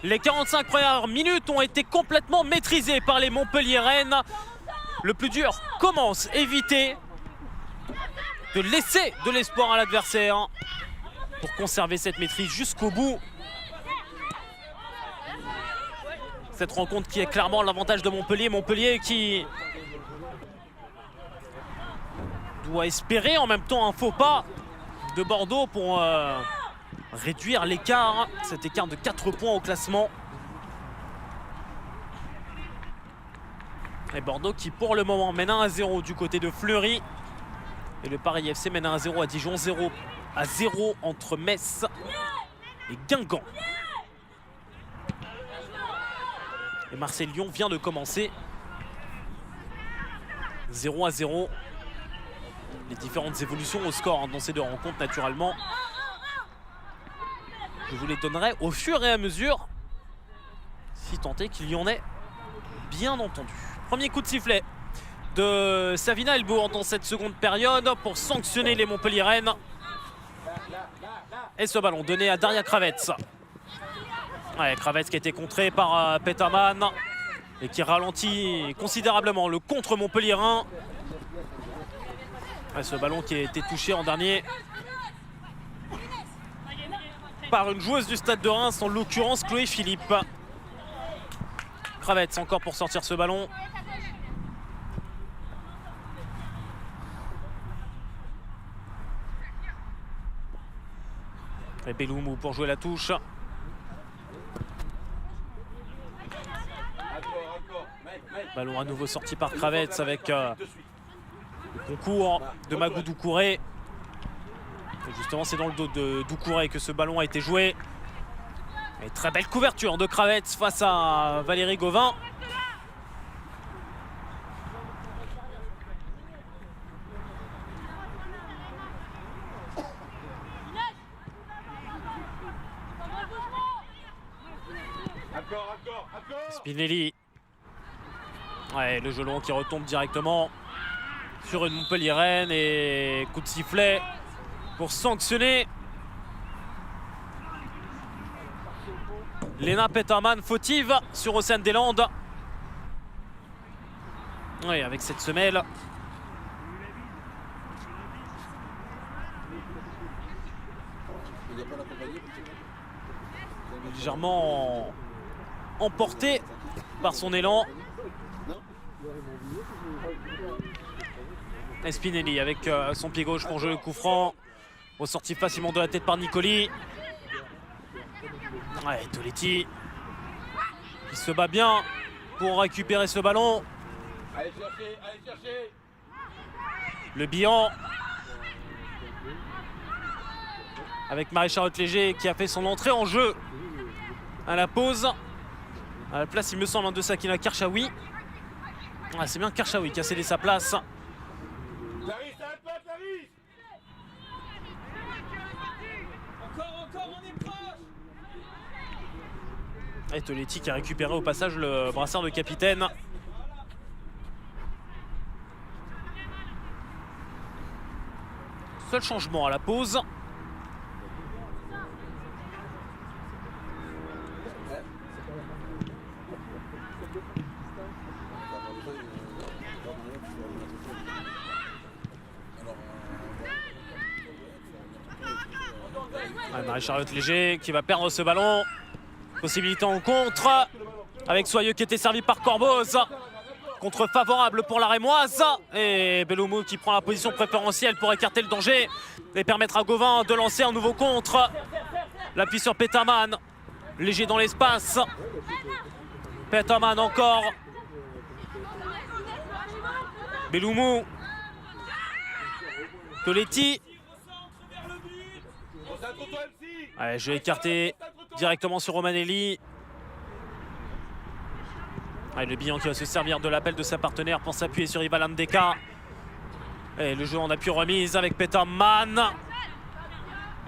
Les 45 premières minutes ont été complètement maîtrisées par les Montpelliéraines. Le plus dur commence, éviter de laisser de l'espoir à l'adversaire pour conserver cette maîtrise jusqu'au bout. Cette rencontre qui est clairement l'avantage de Montpellier. Montpellier qui doit espérer en même temps un faux pas de Bordeaux pour réduire l'écart, cet écart de 4 points au classement. Et Bordeaux qui pour le moment mène 1-0 du côté de Fleury. Et le Paris FC mène 1-0 à Dijon, 0-0 entre Metz et Guingamp. Et Marseille-Lyon vient de commencer. 0-0. Les différentes évolutions au score dans ces deux rencontres, naturellement, je vous les donnerai au fur et à mesure, si tant est qu'il y en ait, bien entendu. Premier coup de sifflet de Savina Elbourg dans cette seconde période pour sanctionner les Montpelliéraines. Et ce ballon donné à Daria Kravets. Ouais, Kravets qui a été contré par Peterman et qui ralentit considérablement le contre montpelliérain. Ouais, ce ballon qui a été touché en dernier par une joueuse du Stade de Reims, en l'occurrence Chloé Philippe. Kravets encore pour sortir ce ballon. Et Beloumou pour jouer la touche. Ballon à nouveau sorti par Kravets avec le concours de Magou Doucouré. Et justement, c'est dans le dos de Doucouré que ce ballon a été joué. Et très belle couverture de Kravets face à Valérie Gauvin. Spinelli. Ouais, le gelon qui retombe directement sur une Montpelliéraine et coup de sifflet pour sanctionner Léna Peterman, fautive sur Océane des Landes. Oui, avec cette semelle. Légèrement emporté par son élan. Et Spinelli avec son pied gauche pour jouer le coup franc. Ressorti facilement de la tête par Nicoli. Ouais, Toletti qui se bat bien pour récupérer ce ballon. Allez chercher. Le bilan avec Marie-Charlotte Léger qui a fait son entrée en jeu à la pause. À la place, il me semble, de Sakina Karchaoui. Ah, c'est bien Karchaoui qui a cédé sa place. Encore, on est proche. Et Toletti qui a récupéré au passage le brassard de capitaine. Seul changement à la pause. Marie-Charlotte Léger qui va perdre ce ballon. Possibilité en contre avec Soyeux qui était servi par Corboz. Contre favorable pour la Rémoise. Et Beloumou qui prend la position préférentielle pour écarter le danger et permettre à Gauvin de lancer un nouveau contre. L'appui sur Peterman. Léger dans l'espace. Peterman encore. Beloumou. Toletti. Allez, jeu écarté directement sur Romanelli. Allez, le Bihan qui va se servir de l'appel de sa partenaire pour s'appuyer sur Ivan Ndeka. Et le jeu en appui remise avec Peterman.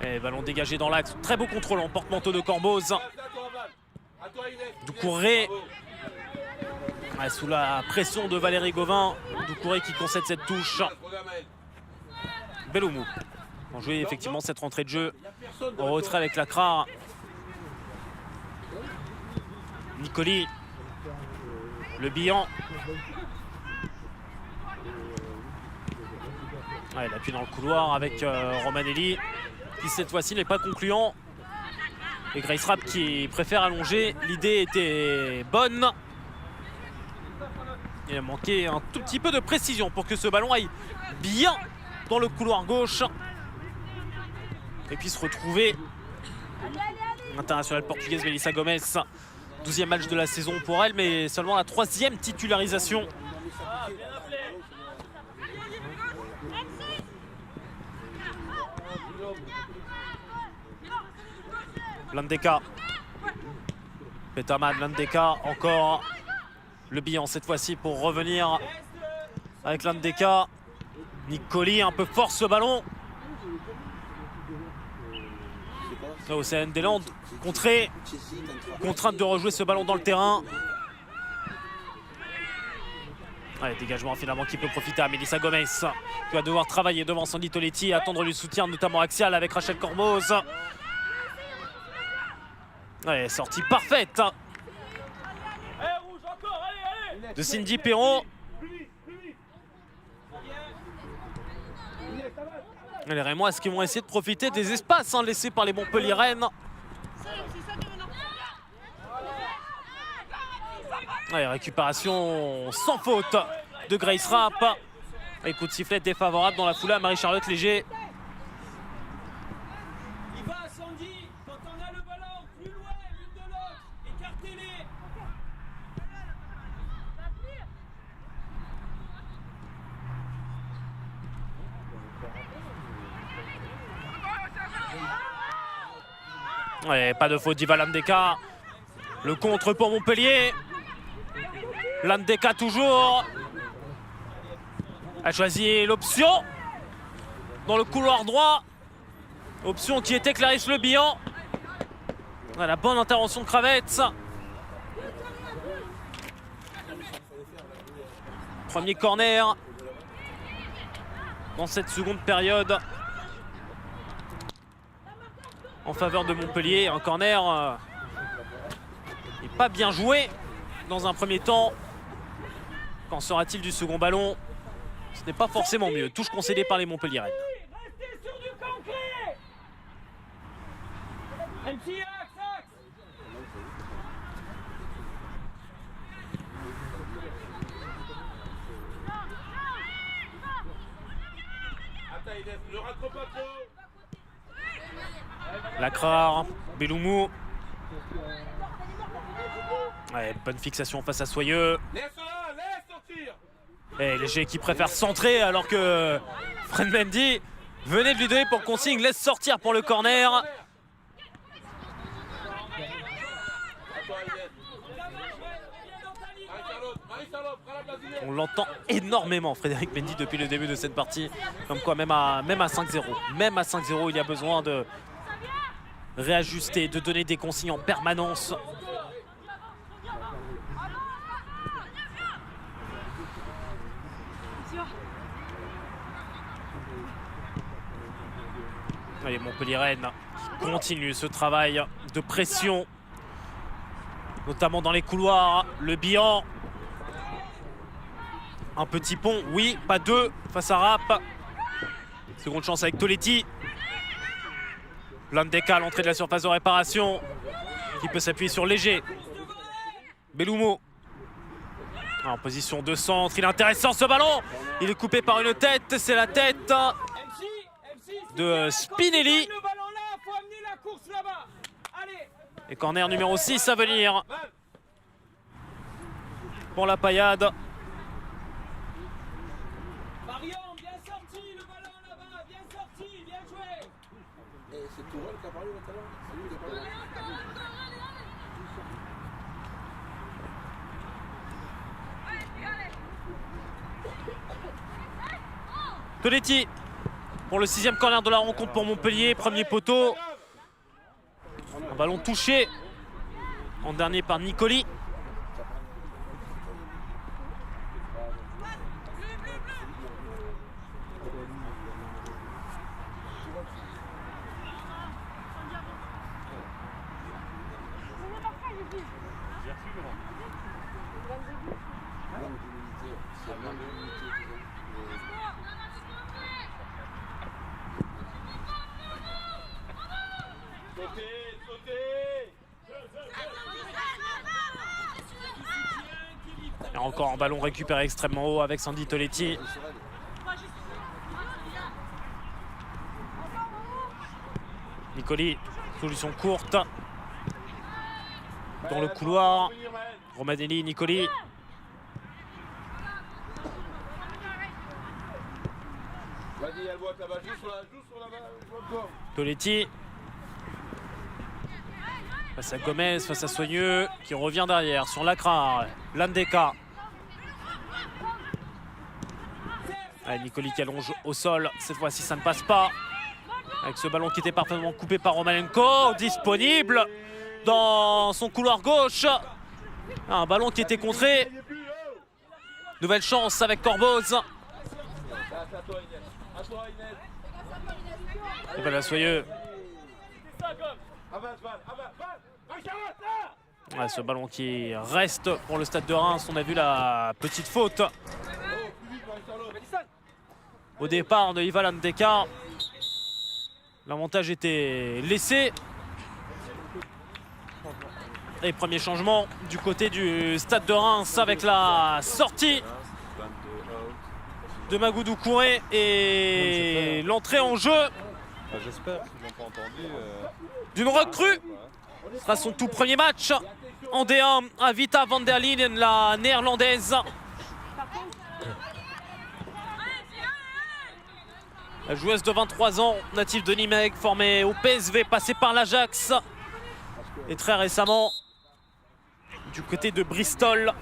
Et ballon dégagé dans l'axe. Très beau contrôle en porte-manteau de Corboz. Doucouré. Ouais, sous la pression de Valérie Gauvin. Doucouré qui concède cette touche. Beloumou. On jouait effectivement cette rentrée de jeu en retrait avec Lacra. Nicoli. Le Bihan. Ouais, il appuie dans le couloir avec Romanelli, qui cette fois-ci n'est pas concluant. Et Grace Rapp qui préfère allonger. L'idée était bonne. Il a manqué un tout petit peu de précision pour que ce ballon aille bien dans le couloir gauche. Et puis se retrouver. L'internationale portugaise Melissa Gomes. 12e match de la saison pour elle, mais seulement la 3e titularisation. Landeka. Peterman, Landeka, encore. Le Bihan cette fois-ci pour revenir avec Landeka. Nicoli un peu fort ce ballon. Océane des Landes contrée. Contrainte de rejouer ce ballon dans le terrain. Allez, dégagement finalement qui peut profiter à Melissa Gomes, qui va devoir travailler devant Sandy Toletti et attendre le soutien notamment axial avec Rachel Corboz. Ouais, sortie parfaite de Cindy Perron. Les Rémoises qui vont essayer de profiter des espaces laissés par les Montpelliéraines. Ouais, récupération sans faute de Grace Rapp. Et coup de sifflet défavorable dans la foulée à Marie-Charlotte Léger. Il va Sandy quand on a le ballon plus loin l'une de l'autre. Écartez-les. Ouais, pas de faute d'Iva Landeka. Le contre pour Montpellier. Landeka toujours. A choisi l'option dans le couloir droit. Option qui était Clarisse Le Bihan. La bonne intervention de Kravets. Premier corner dans cette seconde période en faveur de Montpellier. Un corner n'est pas bien joué dans un premier temps. Qu'en sera-t-il du second ballon? Ce n'est pas forcément mieux. Touche concédée par les Montpelliéraines. Restez sur du concret. Un petit axe. Attends, ne rentre pas trop. Lacrar, Belloumou. Ouais, bonne fixation face à Soyeux. Laisse-la, laisse sortir. Et Léger qui préfère centrer alors que Fred Mendy venait de lui donner pour consigne. Laisse sortir pour le corner. On l'entend énormément, Frédéric Mendy, depuis le début de cette partie. Comme quoi, même à 5-0, il y a besoin de réajuster, de donner des consignes en permanence. Allez, Montpelliéraines qui continue ce travail de pression, notamment dans les couloirs. Le Bihan. Un petit pont, oui, pas deux face à Rapp. Seconde chance avec Toletti. Landeka à l'entrée de la surface de réparation, qui peut s'appuyer sur Léger. Belloumou. En position de centre, il est intéressant ce ballon. Il est coupé par une tête, c'est la tête de Spinelli. Et corner numéro 6 à venir pour la Paillade. Marion, bien sorti, le ballon là-bas, bien sorti, bien joué. Et c'est Tourelle qui a parlé tout à l'heure. C'est lui qui a parlé. Toletti pour le 6e corner de la rencontre pour Montpellier. Premier poteau. Un ballon touché en dernier par Nicoli. Et encore un ballon récupéré extrêmement haut avec Sandy Toletti. Nicoli, solution courte. Dans le couloir. Romanelli, Nicoli. Toletti. Face à Gomez, face à Soigneux, qui revient derrière sur Lacrar. Landeka. Allez, Nicoli qui allonge au sol. Cette fois-ci, ça ne passe pas. Avec ce ballon qui était parfaitement coupé par Romanenko. Disponible dans son couloir gauche. Un ballon qui était contré. Nouvelle chance avec Corboz. Et voilà Soyeux. Ouais, ce ballon qui reste pour le Stade de Reims. On a vu la petite faute au départ de Ivan Landeka. L'avantage était laissé. Et premier changement du côté du Stade de Reims avec la sortie de Magoudou Kouré et l'entrée en jeu d'une recrue. Ce sera son tout premier match en D1 à Vita van der Linden, la néerlandaise. La joueuse de 23 ans, native de Nimègue, formée au PSV, passée par l'Ajax. Et très récemment, du côté de Bristol.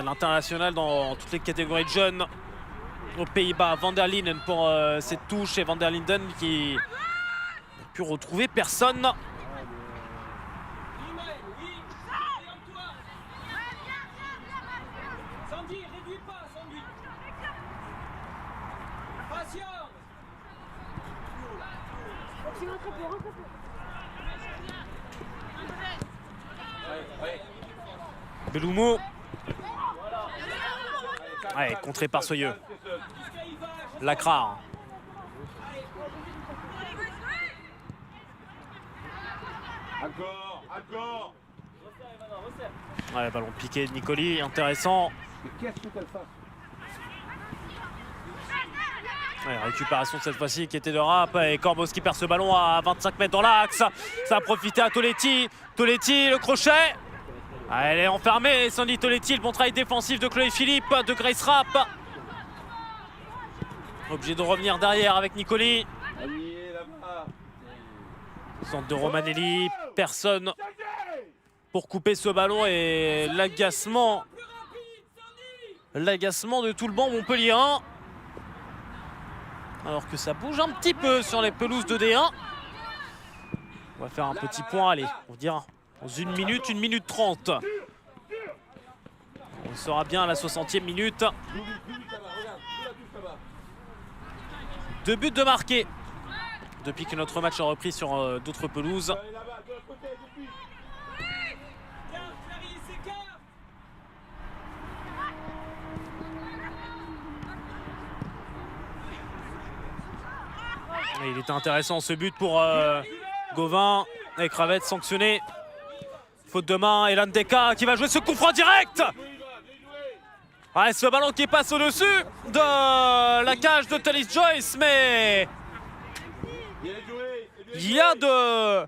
L'international dans toutes les catégories de jeunes aux Pays-Bas. Van der Linden pour cette touche et Van der Linden qui n'a pu retrouver personne. Belloumou. Ouais, contré par Soyeux. Lacrar. Ouais, ballon piqué de Nicoli, intéressant. Ouais, récupération cette fois-ci qui était de Rapp et Corboz qui perd ce ballon à 25 mètres dans l'axe. Ça a profité à Toletti. Toletti, le crochet. Ah, elle est enfermée, Sandy Toletti, le bon travail défensif de Chloé Philippe, de Grace Rapp. Obligé de revenir derrière avec Nicoli. Centre de Romanelli, personne pour couper ce ballon et l'agacement de tout le banc montpelliérain. Alors que ça bouge un petit peu sur les pelouses de D1. On va faire un petit point, allez, on va dire dans 1 minute 30. On sera bien à la 60e minute. 2 buts de marqués depuis que notre match a repris sur d'autres pelouses. Et il était intéressant ce but pour Gauvin et Cravette sanctionné. Faute de main et Landeka qui va jouer ce coup franc direct. Ouais, ce ballon qui passe au-dessus de la cage de Tallis Joyce, mais il y a de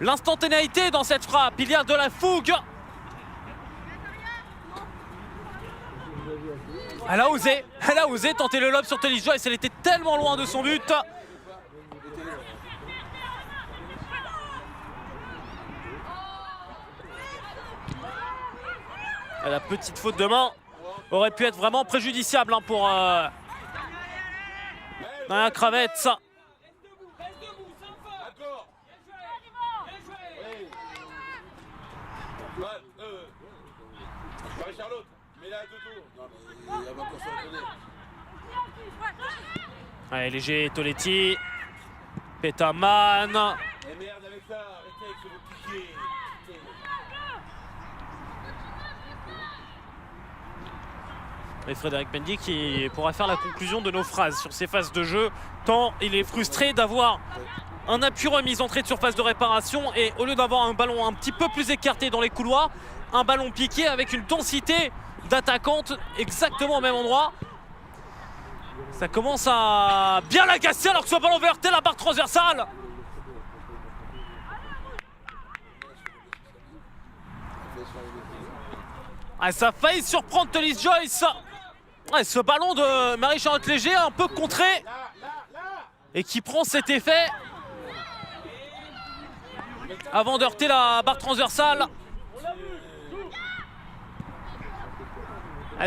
l'instantanéité dans cette frappe, il y a de la fougue. Elle a osé tenter le lob sur Tallis Joyce, elle était tellement loin de son but. La petite faute de main aurait pu être vraiment préjudiciable pour Cravette. Non, mais elle va encore se retourner. Allez, léger, Toletti. Peterman. Eh merde avec ça, arrêtez avec ce beau piqué. Et Frédéric Mendy qui pourra faire la conclusion de nos phrases sur ces phases de jeu, tant il est frustré d'avoir un appui remise entrée de surface de réparation et au lieu d'avoir un ballon un petit peu plus écarté dans les couloirs, un ballon piqué avec une densité d'attaquante exactement au même endroit. Ça commence à bien l'agacer alors que ce ballon veut heurter la barre transversale. Ah, ça a failli surprendre Tully Joyce. Ouais, ce ballon de Marie-Charlotte Léger un peu contré et qui prend cet effet avant de heurter la barre transversale.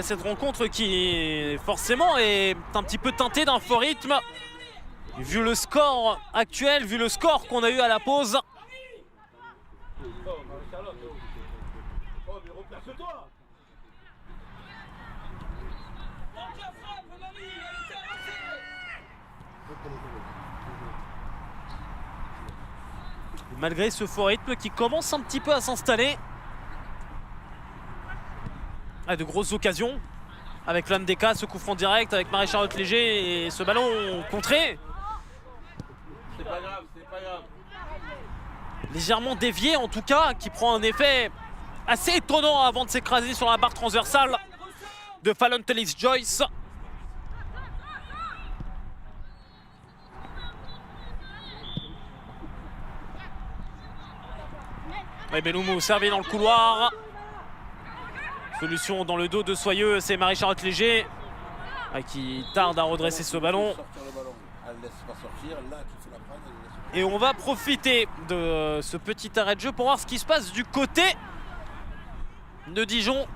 Cette rencontre qui forcément est un petit peu teintée d'un faux rythme vu le score actuel, vu le score qu'on a eu à la pause. Malgré ce faux rythme qui commence un petit peu à s'installer. De grosses occasions avec l'Andeka, ce coup franc direct avec Marie-Charlotte Léger et ce ballon contré. C'est pas grave, c'est pas grave. Légèrement dévié en tout cas, qui prend un effet assez étonnant avant de s'écraser sur la barre transversale de Fallon Tully Joyce. Et Belloumou servi dans le couloir. Solution dans le dos de Soyeux, c'est Marie-Charlotte Léger qui tarde à redresser ce ballon. Et on va profiter de ce petit arrêt de jeu pour voir ce qui se passe du côté de Dijon.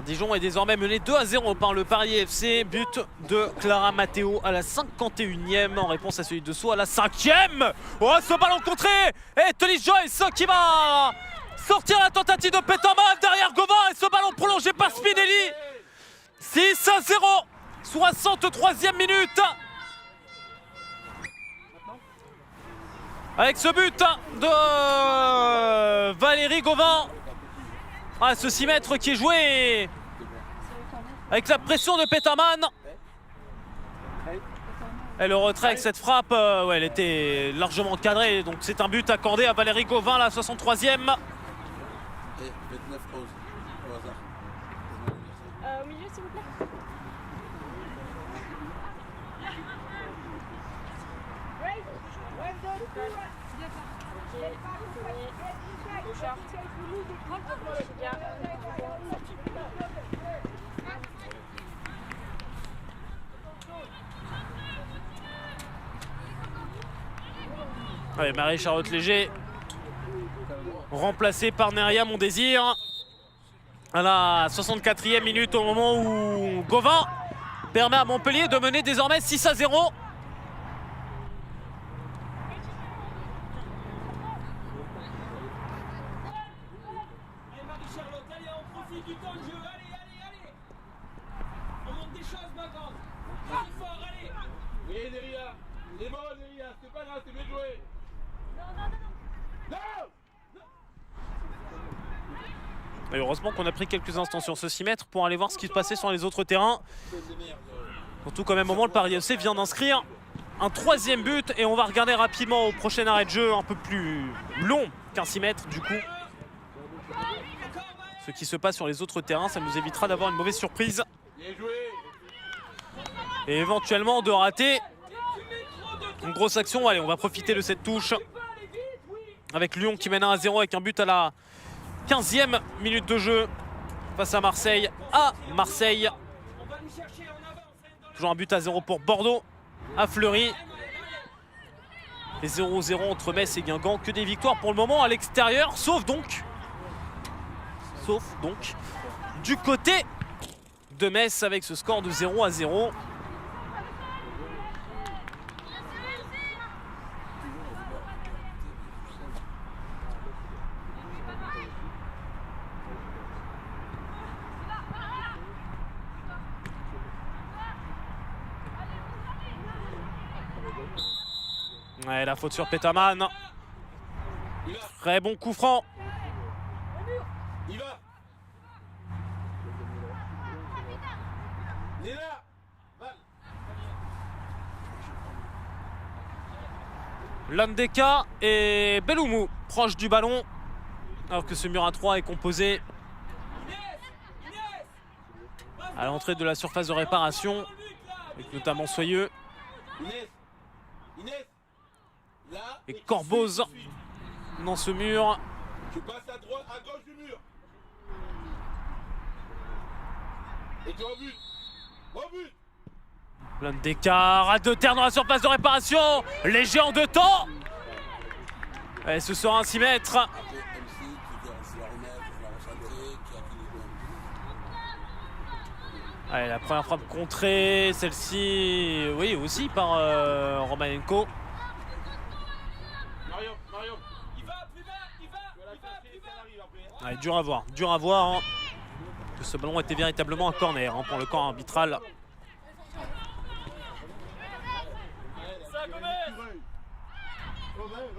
Dijon est désormais mené 2-0 par le Paris FC. But de Clara Matteo à la 51e en réponse à celui de Sceaux à la 5e. Oh, ce ballon contré. Et Tully Joyce qui va sortir la tentative de Peterman derrière Gauvin. Et ce ballon prolongé par Spinelli. 6-0. 63e minute. Avec ce but de Valérie Gauvin. Ce 6 mètres qui est joué avec la pression de Peterman. Et le retrait avec cette frappe, ouais, elle était largement cadrée. Donc c'est un but accordé à Valérie Gauvin, la 63e. Et 29 roses, au hasard. Au milieu, s'il vous plaît. Ouais, Marie-Charlotte Léger remplacée par Neria Mondésir à la 64e minute au moment où Gauvin permet à Montpellier de mener désormais 6-0. Et heureusement qu'on a pris quelques instants sur ce 6 mètres pour aller voir ce qui se passait sur les autres terrains. Surtout qu'au même moment, le Paris FC vient d'inscrire un 3e but. Et on va regarder rapidement au prochain arrêt de jeu, un peu plus long qu'un 6 mètres du coup. Ce qui se passe sur les autres terrains, ça nous évitera d'avoir une mauvaise surprise. Et éventuellement de rater une grosse action. Allez, on va profiter de cette touche. Avec Lyon qui mène 1-0 avec un but à la 15e minute de jeu face à Marseille. Toujours un but à 0 pour Bordeaux à Fleury. Et 0-0 entre Metz et Guingamp. Que des victoires pour le moment à l'extérieur. Sauf donc du côté de Metz avec ce score de 0-0. Ouais, la faute sur Peterman. Très bon coup franc. Il va. Il est là. Landeka et Beloumou proche du ballon. Alors que ce mur à 3 est composé à l'entrée de la surface de réparation. Avec notamment Soyeux. Et Corboz dans ce mur. Tu passes à droite, à gauche du mur. Et tu rebutes. Rebute. Landeka, rate de terre dans la surface de réparation. Léger en 2 temps. Et ce sera un 6 mètres. Allez, la première frappe contrée, celle-ci, oui, aussi par Romanenko. Mario, il va plus bas, il va plus bas. Allez, dur à voir. Hein. Que ce ballon était véritablement un corner hein, pour le camp arbitral.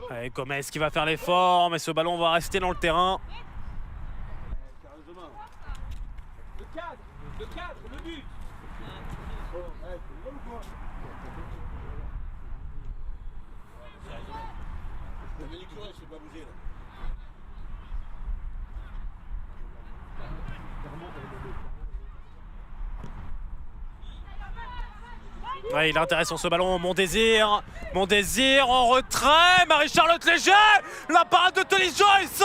Allez, Gomez qui va faire l'effort, mais ce ballon va rester dans le terrain. Le cadre, le but. Je sais pas bouger là. Ouais, il est intéressant ce ballon, Mon Désir en retrait, Marie-Charlotte Léger, la parade de Tony Joyce.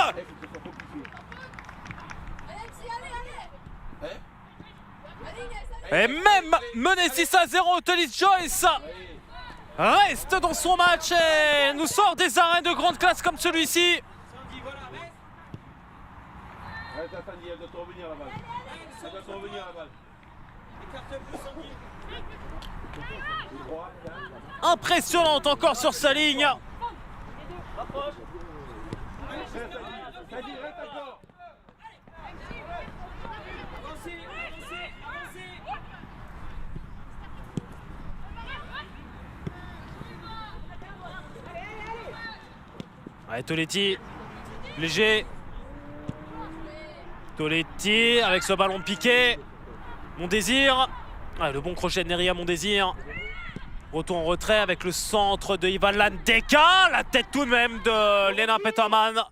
Et même mené 6-0, Tony Joyce reste dans son match et nous sort des arènes de grande classe comme celui-ci. Reste à Sandy, elle doit te revenir la balle. Elle doit te revenir la balle. Impressionnante encore sur sa ligne. Sandy, reste encore. Allez, Toletti, léger. Toletti avec ce ballon piqué. Mon Désir. Ah, le bon crochet de Neri à Mon Désir. Retour en retrait avec le centre de Ivan Landeka. La tête tout de même de Lena Peterman.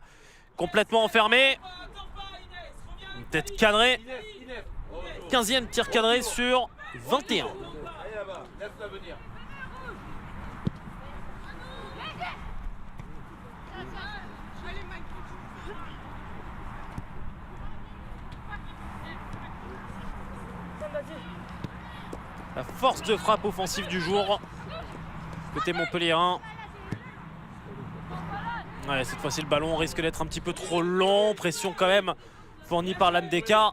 Complètement enfermée. Une tête cadrée. 15e tir cadré sur 21. Allez là-bas, laisse-la venir. La force de frappe offensive du jour. Côté Montpellier 1. Ouais, cette fois-ci, le ballon risque d'être un petit peu trop long. Pression quand même fournie par Landeka.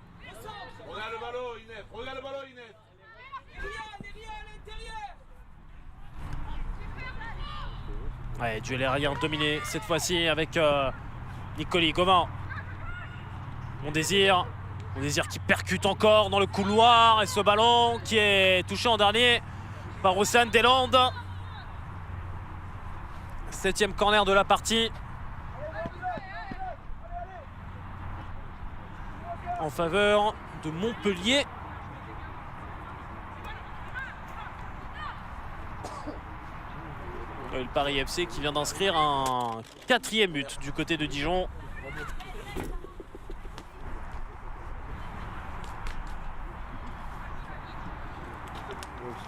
Regarde le ballon, Inès. Regarde le ballon, Inès. Ouais, duel aérien dominé cette fois-ci avec Nicoli Gauvin. Mon Désir qui percute encore dans le couloir et ce ballon qui est touché en dernier par Océane Deslandes. 7e corner de la partie. En faveur de Montpellier. Le Paris FC qui vient d'inscrire un 4e but du côté de Dijon.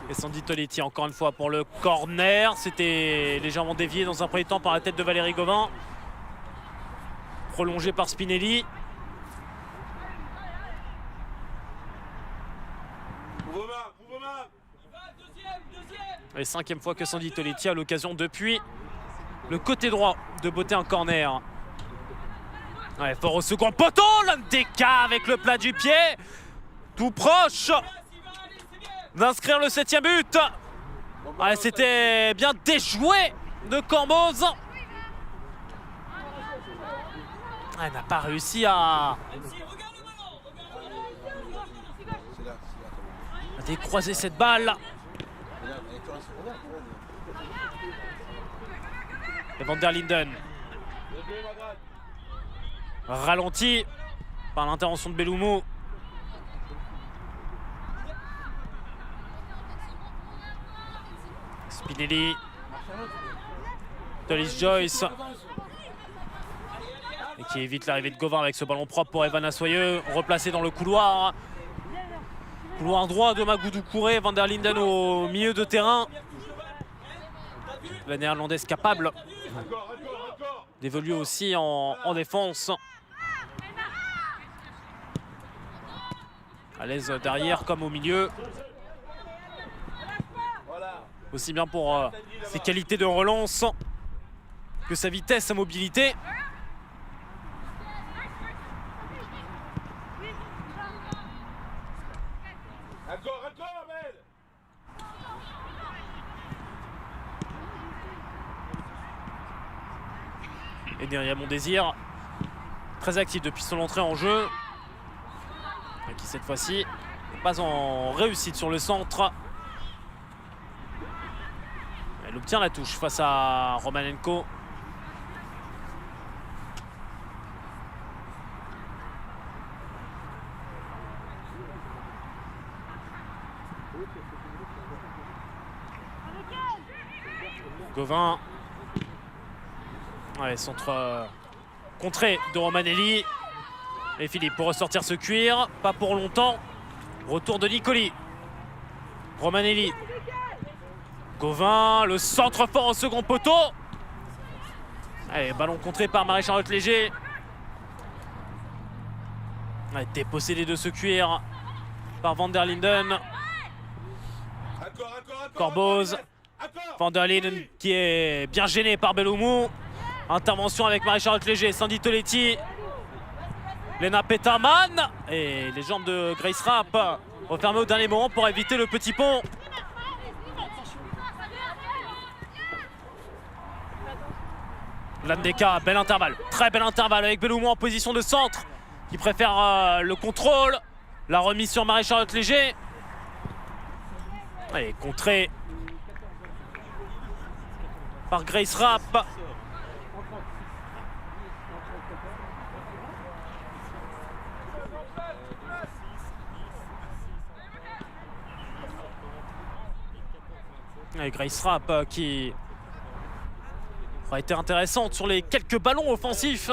Et Sandy Toletti encore une fois pour le corner. C'était légèrement dévié dans un premier temps par la tête de Valérie Gauvin. Prolongé par Spinelli. Et 5e fois que Sandy Toletti a l'occasion depuis le côté droit de botter un corner. Ouais, fort au second poteau, Landeka avec le plat du pied. Tout proche d'inscrire le 7e but. Ouais, c'était bien déjoué de Corboz. Elle n'a pas réussi à décroiser cette balle. Et Van der Linden. Ralenti par l'intervention de Belloumou. Spinelli. Tullis Joyce. Et qui évite l'arrivée de Gauvin avec ce ballon propre pour Evan Assoyeux. Replacé dans le couloir. Couloir droit de Magoudou Kouré. Van der Linden au milieu de terrain. La néerlandaise capable d'évoluer aussi en défense. À l'aise derrière comme au milieu. Aussi bien pour ses qualités de relance que sa vitesse, sa mobilité. Et derrière Mon Désir, très actif depuis son entrée en jeu. Et qui cette fois-ci n'est pas en réussite sur le centre. Elle obtient la touche face à Romanenko. Gauvin. Ouais, centre contré de Romanelli. Et Philippe pour ressortir ce cuir. Pas pour longtemps. Retour de Nicoli. Romanelli. Gauvin, le centre fort au second poteau. Allez, ballon contré par Marie-Charlotte Léger. Dépossédé de ce cuir par Van der Linden. Corboz. Van der Linden qui est bien gêné par Belloumou. Intervention avec Marie-Charlotte Léger, Sandy Toletti. Lena Peterman. Et les jambes de Grace Rapp refermées au dernier moment pour éviter le petit pont. Landeka, bel intervalle, très bel intervalle avec Belloumou en position de centre qui préfère le contrôle. La remise sur Marie-Charlotte Léger. Et contré par Grace Rapp. Et Grace Rapp qui aura été intéressante sur les quelques ballons offensifs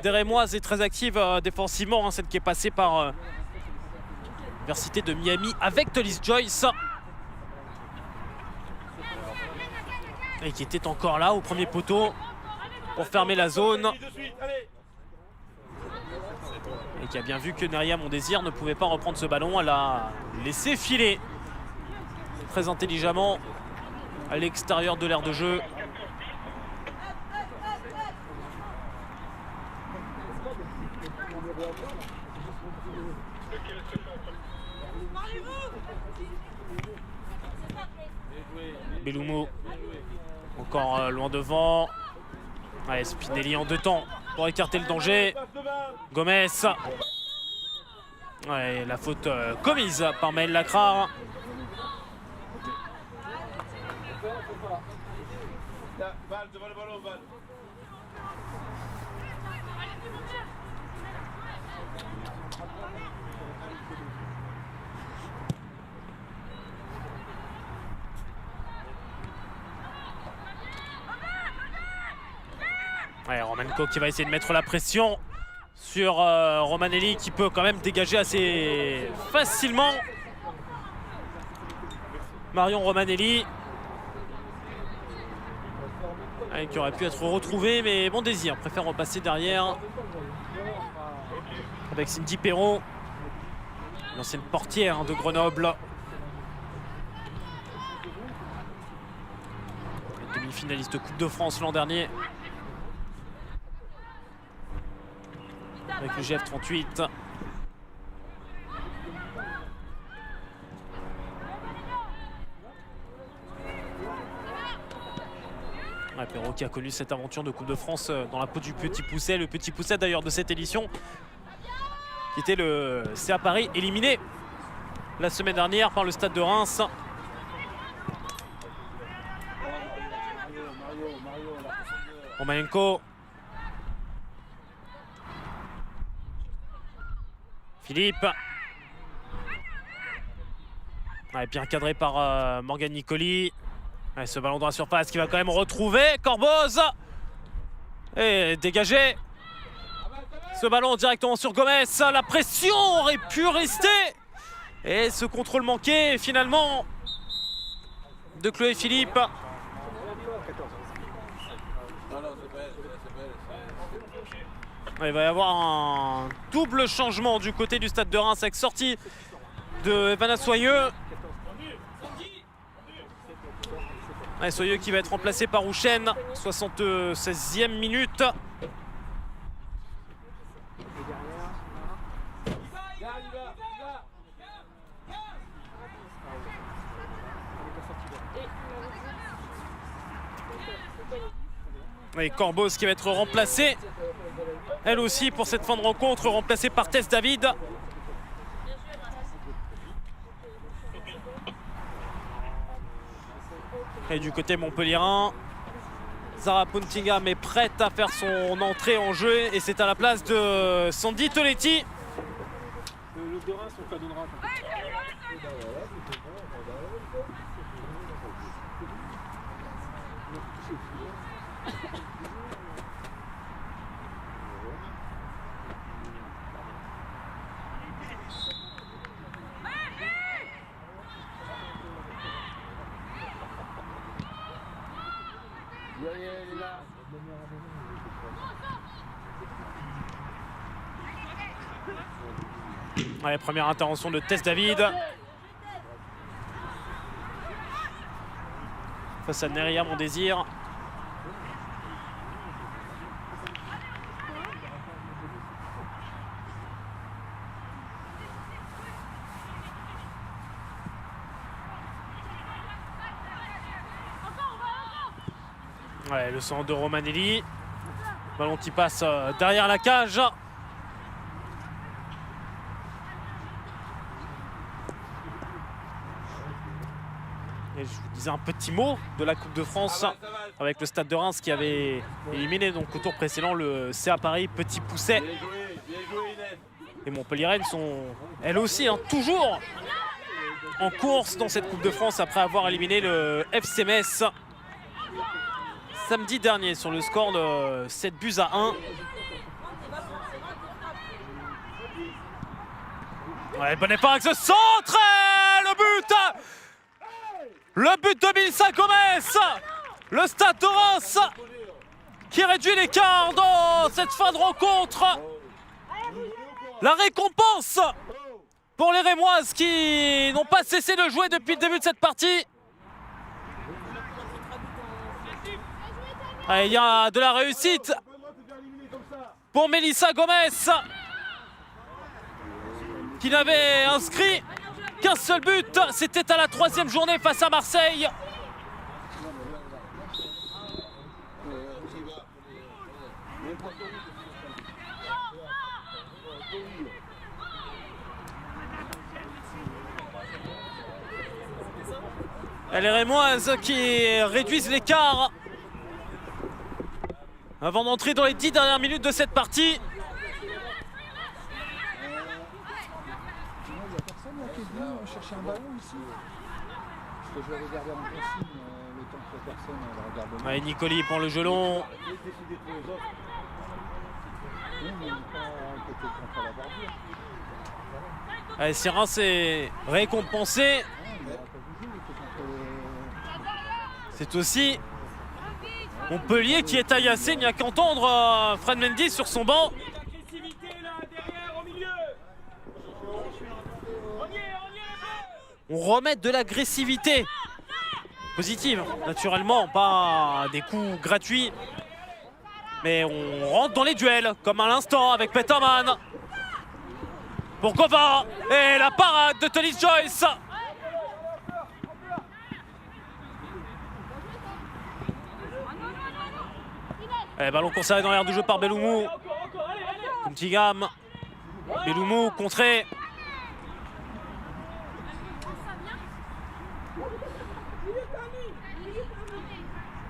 des Rémoises et très active défensivement, celle qui est passée par l'Université de Miami avec Tullis Joyce. Et qui était encore là au premier poteau pour fermer la zone. Et qui a bien vu que Neria Mon Désir ne pouvait pas reprendre ce ballon. Elle a laissé filer très intelligemment à l'extérieur de l'aire de jeu. Belloumou encore loin devant. Allez, Spinelli en deux temps pour écarter le danger. Gomez. Ouais, la faute commise par Maël Lacrar. Ouais, Romanenko qui va essayer de mettre la pression sur Romanelli qui peut quand même dégager assez facilement. Marion Romanelli. Ouais, qui aurait pu être retrouvé, mais Mon Désir préfère repasser derrière avec Cindy Perron, l'ancienne portière de Grenoble. Demi-finaliste Coupe de France l'an dernier. Avec le GF38. Ouais, Perrault qui a connu cette aventure de Coupe de France dans la peau du Petit Pousset. Le Petit Pousset d'ailleurs de cette édition, qui était le CA Paris, éliminé la semaine dernière par le Stade de Reims. Romanenko. Philippe. Ouais, bien cadré par Morgan Nicoli. Ouais, ce ballon dans la surface qui va quand même retrouver Corboz. Et dégagé. Ce ballon directement sur Gomez. La pression aurait pu rester. Et ce contrôle manqué finalement de Chloé Philippe. Il va y avoir un double changement du côté du stade de Reims avec sortie de Evana Soyeux. Ouais, Soyeux qui va être remplacé par Rouchen, 76e minute. Et Corboz qui va être remplacée, elle aussi pour cette fin de rencontre, remplacée par Tess David. Et du côté montpellierin, Zara Puntingham est prête à faire son entrée en jeu et c'est à la place de Sandy Toletti. Le de Reims, on donnera. Allez, première intervention de Tess David. Face à Neria Mon Désir. Ouais, le centre de Romanelli. Ballon qui passe derrière la cage. Et je vous disais un petit mot de la Coupe de France avec le Stade de Reims qui avait éliminé donc au tour précédent le CA Paris Petit Pousset. Et Montpellieraines sont elles aussi toujours en course dans cette Coupe de France après avoir éliminé le FC Metz samedi dernier sur le score de 7-1. Ouais, bon effort avec ce centre et le but. Le but de Mélissa Gomez. Le Stade de Reims qui réduit l'écart dans cette fin de rencontre. La récompense pour les Rémoises qui n'ont pas cessé de jouer depuis le début de cette partie. Il y a de la réussite pour Mélissa Gomez qui n'avait inscrit qu'un seul but, c'était à la 3e journée face à Marseille. Et les Rémoises qui réduisent l'écart avant d'entrer dans les 10 dernières minutes de cette partie. Chercher un ballon ici. Parce que je vais regarder en consigne le temps que la personne regarde. Ouais, Nicoli prend le gelon. Allez, Sirin s'est récompensé. C'est aussi Montpellier qui est agancé. Il n'y a qu'entendre Fred Mendy sur son banc. On remet de l'agressivité positive, naturellement, pas des coups gratuits. Mais on rentre dans les duels, comme à l'instant avec Peterman. Pour Gova, et la parade de Tony Joyce. Et ballon conservé dans l'air du jeu par Belloumou. Puntingham. Belloumou contré.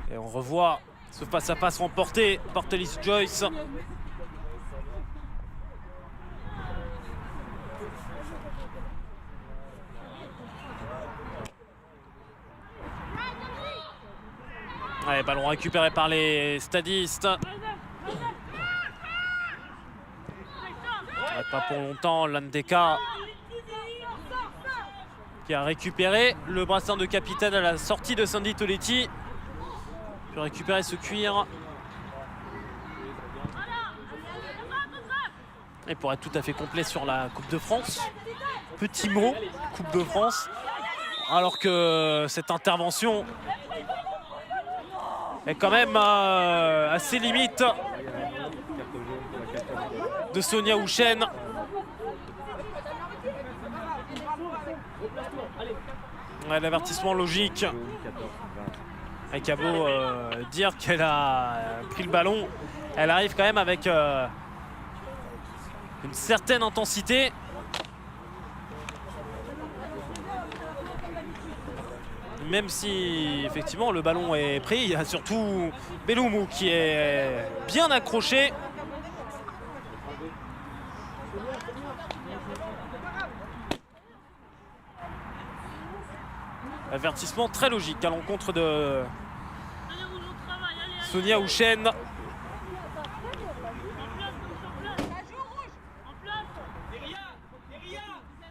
Et on revoit Ce face-à-face remporté par Tellis Joyce. Ouais, ballon récupéré par les stadistes. Ouais, pas pour longtemps, Landeka qui a récupéré le brassard de capitaine à la sortie de Sandy Toletti. Puis récupérer ce cuir. Et pour être tout à fait complet sur la Coupe de France, petit mot, Coupe de France, alors que cette intervention est quand même assez limite de Sonia Houchen. Ouais, l'avertissement logique. Avec à beau dire qu'elle a pris le ballon, elle arrive quand même avec une certaine intensité. Même si effectivement le ballon est pris, il y a surtout Belloumou qui est bien accroché. Avertissement très logique à l'encontre de Sonia Houchen.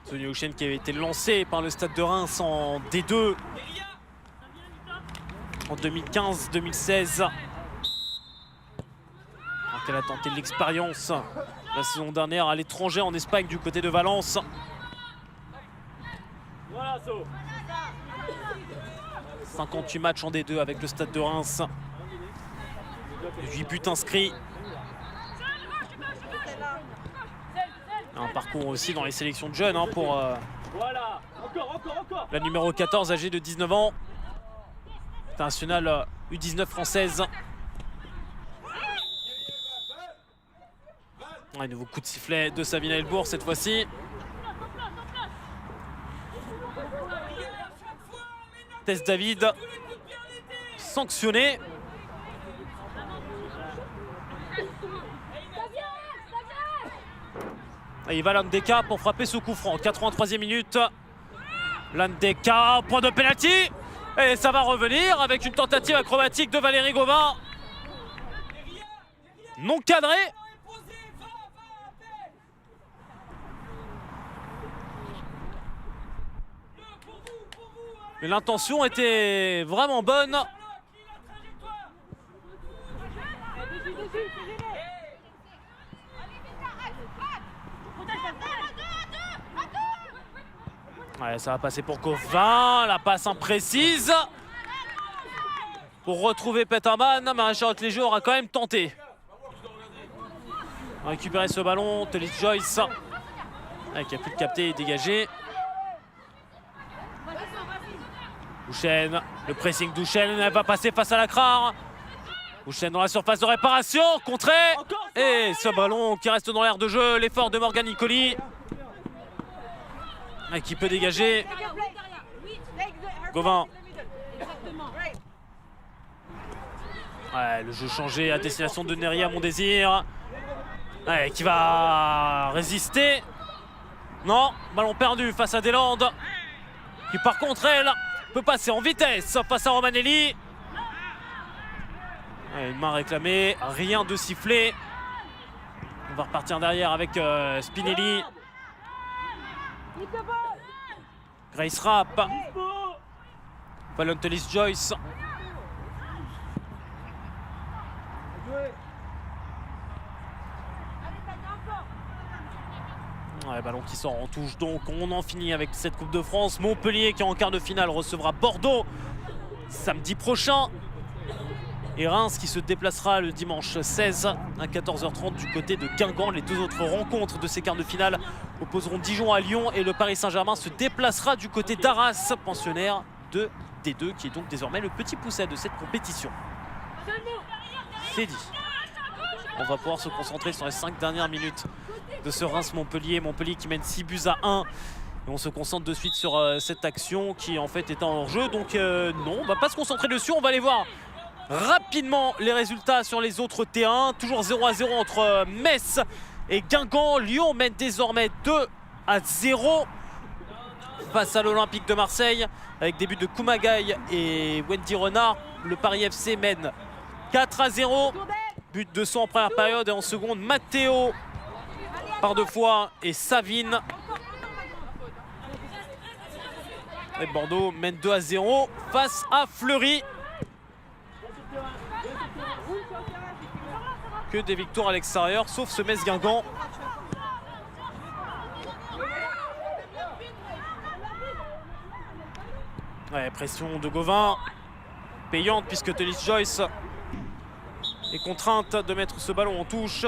Sonia Houchen qui avait été lancée par le Stade de Reims en D2 en 2015-2016. Alors qu'elle a tenté l'expérience la saison dernière à l'étranger en Espagne du côté de Valence. 58 matchs en D2 avec le Stade de Reims. 8 buts inscrits. Un parcours aussi dans les sélections de jeunes pour la numéro 14 âgée de 19 ans. Internationale U19 française. Un nouveau coup de sifflet de Sabina Elbourg cette fois-ci. Tess David sanctionné. Et il va Landeka pour frapper ce coup franc. 83e minute. Landeka, point de pénalty. Et ça va revenir avec une tentative acrobatique de Valérie Gauvin. Non cadré. Mais l'intention était vraiment bonne. Ouais, ça va passer pour Gauvin. La passe imprécise. Pour retrouver Peterman, mais Charlotte Léger aura quand même tenté. On va récupérer ce ballon. Tellis Joyce. Qui a pu le capter et dégager. Houchen, le pressing d'Houchen, elle va passer face à la Crare. Houchen dans la surface de réparation, contré. Et ce ballon qui reste dans l'air de jeu, l'effort de Morgan Nicoli. Et qui peut dégager. Gauvin. Ouais, le jeu changé à destination de Neria Mondésir. Ouais, qui va résister. Non, ballon perdu face à Deslandes. Qui par contre, elle peut passer en vitesse face à Romanelli. Ouais, une main réclamée, rien de sifflé. On va repartir derrière avec Spinelli. Grace Rapp. Fallon Tellis Joyce. Ouais, ballon qui sort en touche, donc on en finit avec cette Coupe de France. Montpellier qui en quart de finale recevra Bordeaux samedi prochain. Et Reims qui se déplacera le dimanche 16 à 14h30 du côté de Guingamp. Les deux autres rencontres de ces quarts de finale opposeront Dijon à Lyon et le Paris Saint-Germain se déplacera du côté d'Arras, pensionnaire de D2 qui est donc désormais le petit pousset de cette compétition. C'est dit. On va pouvoir se concentrer sur les 5 dernières minutes de ce Reims-Montpellier. Montpellier qui mène 6 buts à 1. Et on se concentre de suite sur cette action qui en fait est en hors-jeu. Donc non, on va pas se concentrer dessus, on va aller voir rapidement les résultats sur les autres terrains. Toujours 0-0 entre Metz et Guingamp. Lyon mène désormais 2-0 face à l'Olympique de Marseille avec des buts de Koumagaï et Wendy Renard. Le Paris FC mène 4-0. But de son en première période et en seconde, Matteo par 2 fois et Savine. Et Bordeaux mène 2-0 face à Fleury. Que des victoires à l'extérieur, sauf ce Metz-Guingamp. Ouais, pression de Gauvin, payante puisque Tellis Joyce est contrainte de mettre ce ballon en touche.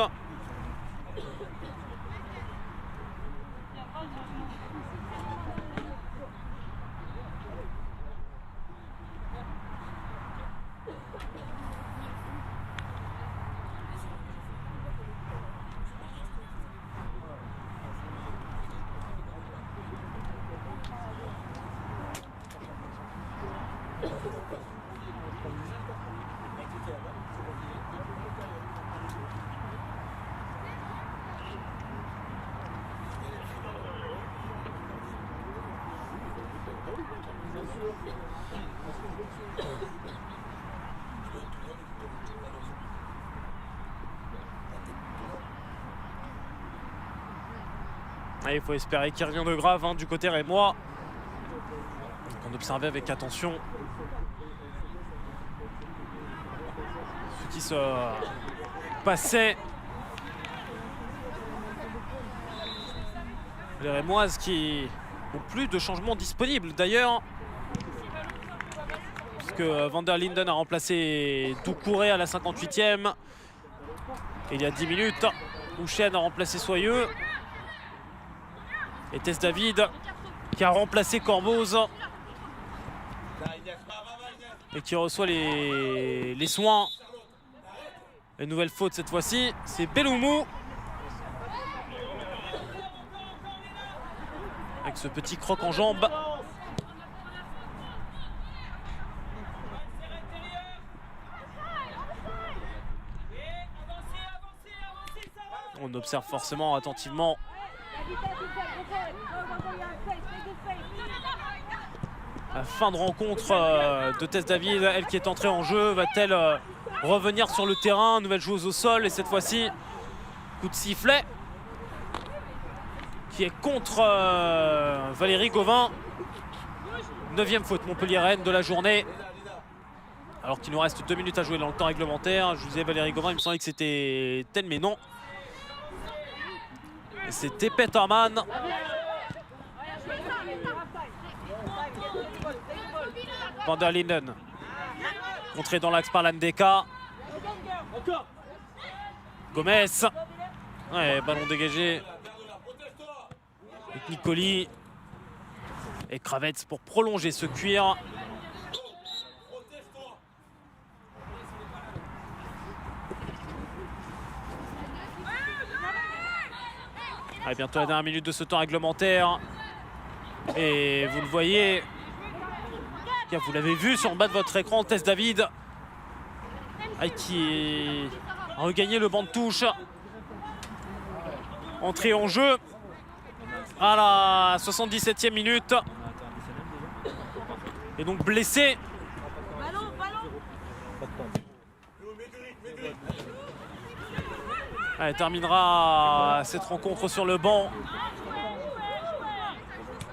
Il faut espérer qu'il n'y ait rien de grave du côté rémois. Donc on observait avec attention ce qui se passait. Les Rémoises qui n'ont plus de changements disponibles d'ailleurs. Puisque Van der Linden a remplacé Doucouré à la 58e. Et il y a 10 minutes, Houchen a remplacé Soyeux. Et Tess David qui a remplacé Corboz et qui reçoit les soins. Une nouvelle faute cette fois-ci, c'est Beloumou. Avec ce petit croc en jambe. On observe forcément attentivement la fin de rencontre de Tess David, elle qui est entrée en jeu, va-t-elle revenir sur le terrain? Nouvelle joueuse au sol et cette fois-ci, coup de sifflet qui est contre Valérie Gauvin. 9e faute montpelliéraine de la journée. Alors qu'il nous reste 2 minutes à jouer dans le temps réglementaire. Je vous disais Valérie Gauvin, il me semblait que c'était Ten, mais non. C'était Peterman. Van der Linden. Contré dans l'axe par Landeka. Gomez. Ouais, ballon dégagé. Avec Nicoli. Et Kravets pour prolonger ce cuir. Allez, bientôt la dernière minute de ce temps réglementaire. Et vous le voyez, vous l'avez vu sur le bas de votre écran, Tess David qui a regagné le banc de touche. Entrée en jeu à la 77e minute. Et donc blessé. Elle terminera cette rencontre sur le banc.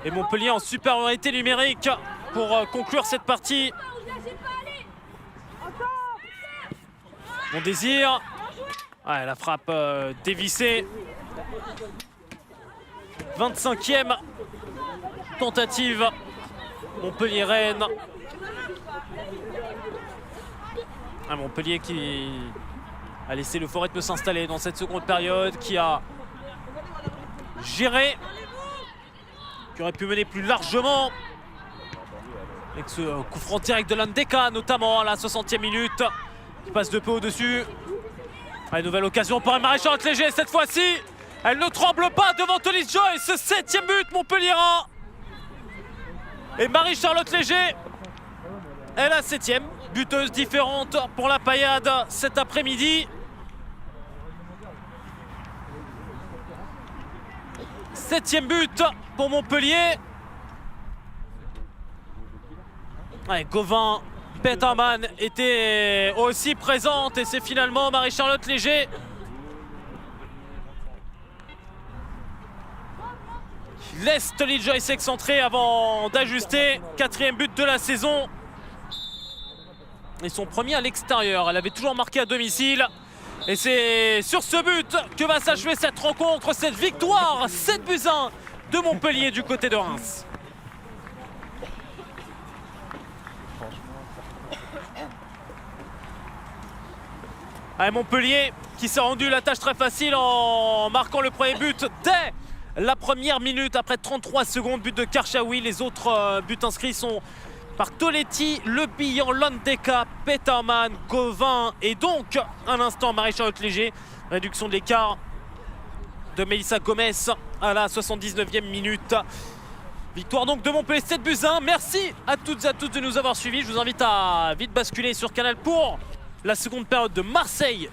Et Montpellier en supériorité numérique pour conclure cette partie. Bon désir. Ouais, la frappe dévissée. 25e tentative Montpellier-Rennes. Montpellier qui a laissé le faux rythme s'installer dans cette seconde période, qui a géré, qui aurait pu mener plus largement avec ce coup franc direct de Landeka, notamment à la 60e minute, qui passe de peu au-dessus. Nouvelle occasion pour Marie-Charlotte Léger cette fois-ci. Elle ne tremble pas devant Tellis Joyce. 7e but Montpellier 1. Et Marie-Charlotte Léger est la 7e. buteuses différentes pour la Payade cet après-midi. 7e but pour Montpellier. Ouais, Gauvin, Peterman était aussi présente et c'est finalement Marie-Charlotte Léger qui laisse Tolly Joyce excentré avant d'ajuster. 4e but de la saison. Et son premier à l'extérieur. Elle avait toujours marqué à domicile. Et c'est sur ce but que va s'achever cette rencontre, cette victoire 7-1 de Montpellier du côté de Reims. Allez, Montpellier qui s'est rendu la tâche très facile en marquant le premier but dès la première minute après 33 secondes. But de Karchaoui. Les autres buts inscrits sont par Toletti, Le Pillan, Landeka, Peterman, Gauvin et donc un instant Marie-Charlotte Léger. Réduction de l'écart de Melissa Gomez à la 79e minute. Victoire donc de Montpellier 7-1. Merci à toutes et à tous de nous avoir suivis. Je vous invite à vite basculer sur Canal pour la seconde période de Marseille.